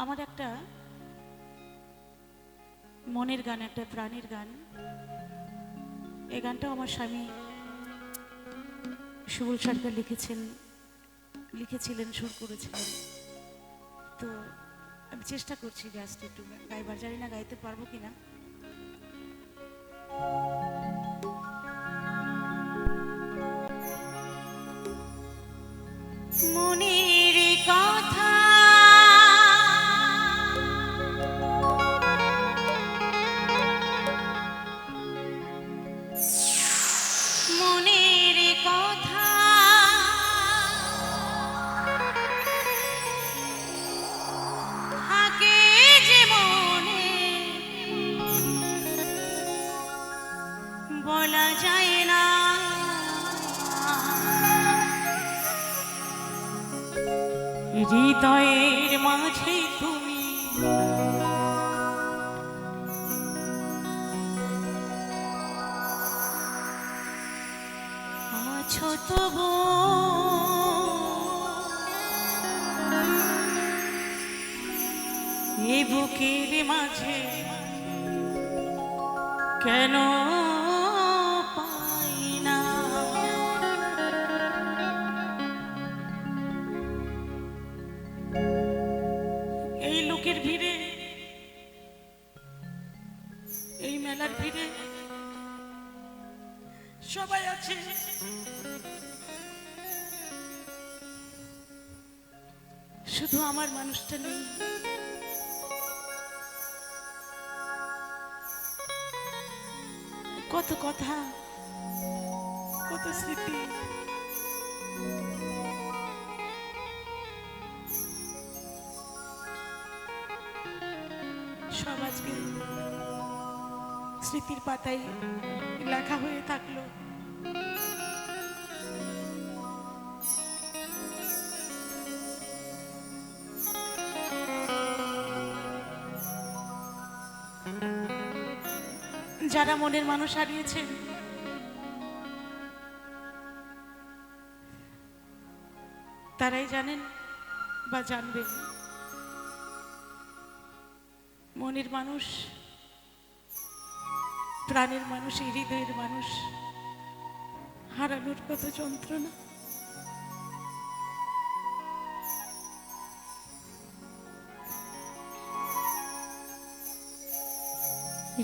আমার একটা মনের গান, একটা প্রাণের গান। এই গানটাও আমার স্বামী সুবল সরকার লিখেছিলেন, সুর করেছিলেন। তো আমি চেষ্টা করছি জাস্ট একটু গাইবার, জানি না গাইতে পারবো কিনা। মনের কথা মনের কথা থাকে যে মনে বলা যায় না। হৃদয়ের মাঝে তুমি আছো তবু এ বুকের মাঝে কেন পাই না। এই লোকের ভিড়ে, এই মেলার ভিড়ে সবাই আছে, শুধু আমার মানুষটা নেই। কত কথা, কত স্মৃতি, সব আজকে স্মৃতির পাতায় লেখা হয়ে থাকলো। যারা মনের মানুষ হারিয়েছেন তারাই জানেন বা জানবেন মনের মানুষ, প্রাণের মানুষ, হৃদয়ের মানুষ হারানোর কত যন্ত্রণা।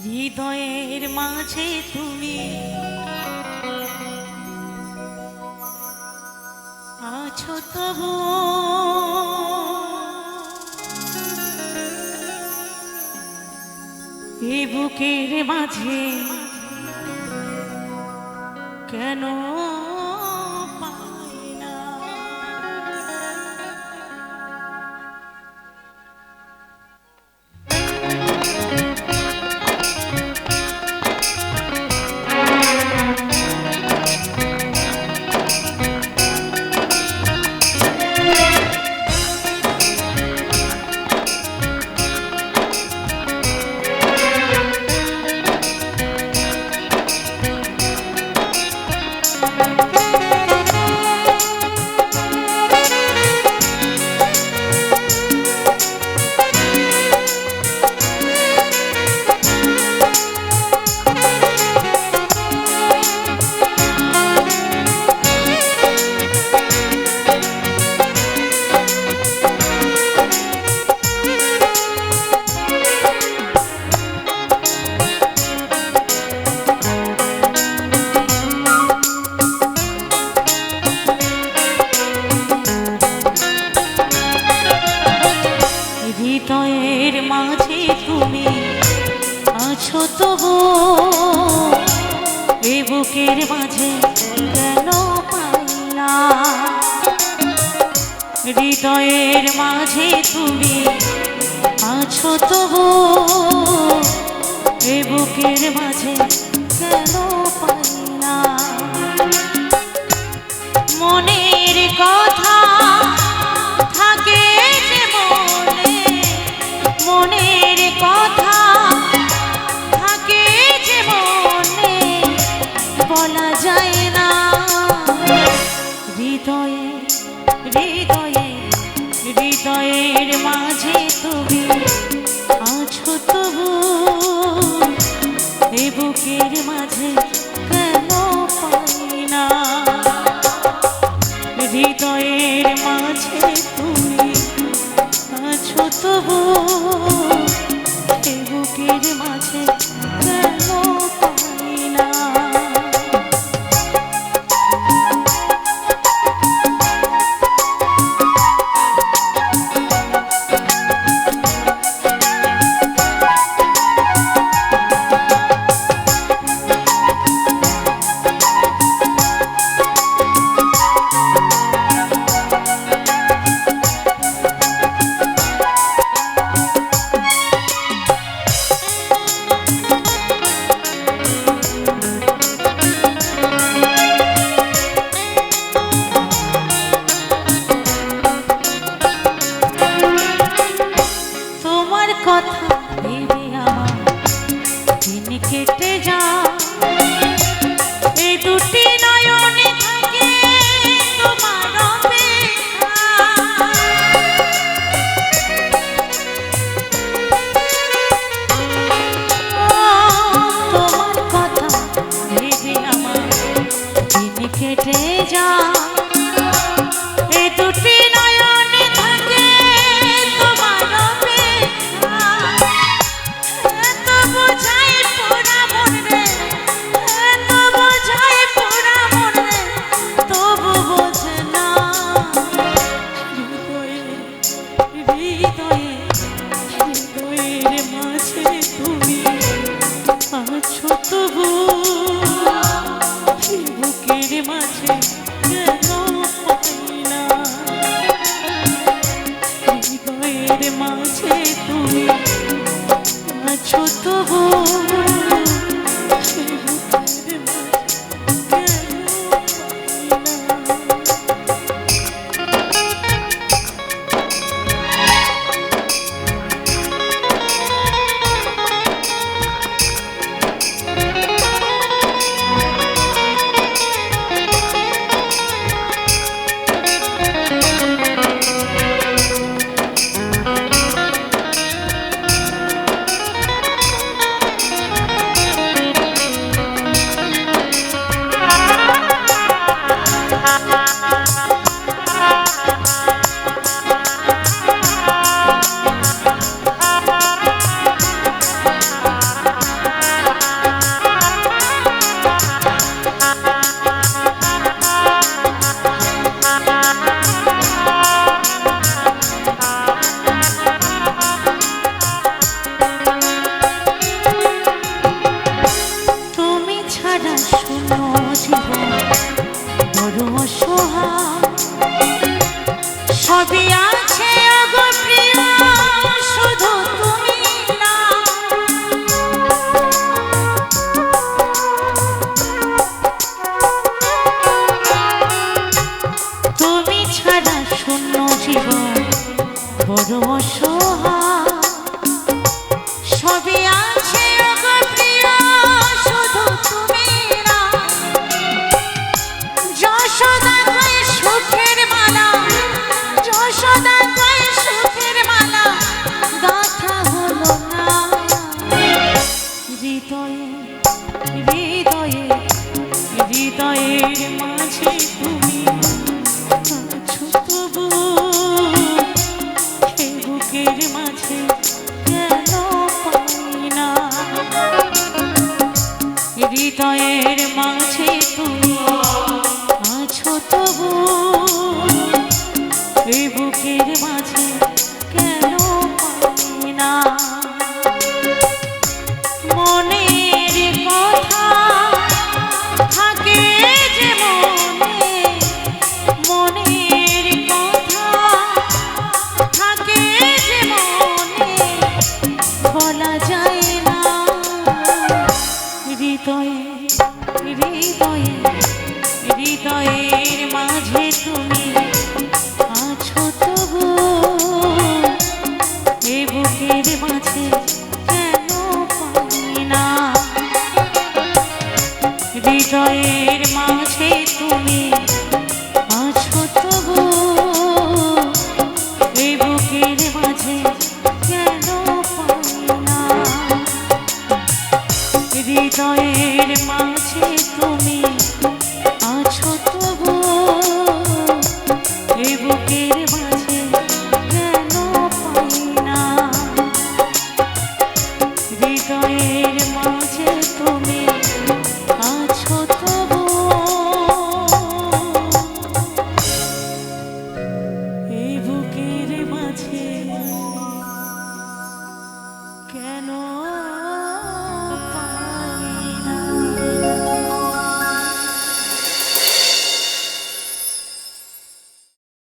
হৃদয়ের মাঝে তুমি আছো তবু এ বুকের মাঝে কেন পাই না। হৃদয়ের মাঝে তুমি আছো তবু এ বুকের মাঝে কেন পাই না। হৃদয়ের মাঝে তুমি আছো তবু এ বুকের মাঝে কেন পাই না। মনের কথা থাকে যে মনে, মনের কথা থাকে যে মনে বলা যায় না। হৃদয়ে হৃদয়ে হৃদয়ের মাঝে তুমি বুকের মাঝে কেন পাই না, হৃদয়ের মাঝে তুমি আছো তবু বুকের মাঝে কেন পাই না। কথা ভেবে আমার দিন কেটে যায়, এই দুটি নয়নে থাকে তোমার অপেক্ষা। তোমার কথা ভেবে আমার দিন কেটে যায়, এই দুটি নয়নে থাকে তোমার অপেক্ষা। এত বোঝাই পোড়া মন রে, এত বোঝাই পোড়া মন রে, তবু বোঝে না। হৃদয়ের মাঝে তুমি আছো তবু বুকের মাঝে কেন পাই না, হৃদয়ের মাঝে তুমি আছো তবু বুকের মাঝে সবই আছে গো প্রিয়, শুধু তুমি না। তুমি ছাড়া শূন্য জীবন বড় অসহায়। সবই আছে গো প্রিয়, শুধু তুমি না। যশোদা কয় সুখের মালা, যশোদা কয় সুখের মালা, গাথা হলো না। হৃদয়ে হৃদয়ে হৃদয়ের মাঝে তুমি আছো তবু বুকের মাঝে কেন পাই না, হৃদয়ের মাঝে তুমি আছো তবু এই বুকের মাঝে কেন পাই না। মনের কথা থাকে যে মনে, মনের কথা থাকে যে মনে, বলা যায় না। হৃদয়ে হৃদয়ে হৃদয়ের মাঝে তুমি আছো তবু এ বুকের মাঝে কেন পাই না, হৃদয়ের মাঝে তুমি আছো তবু এ বুকের মাঝে কেন পাই না। হৃদয়ের মা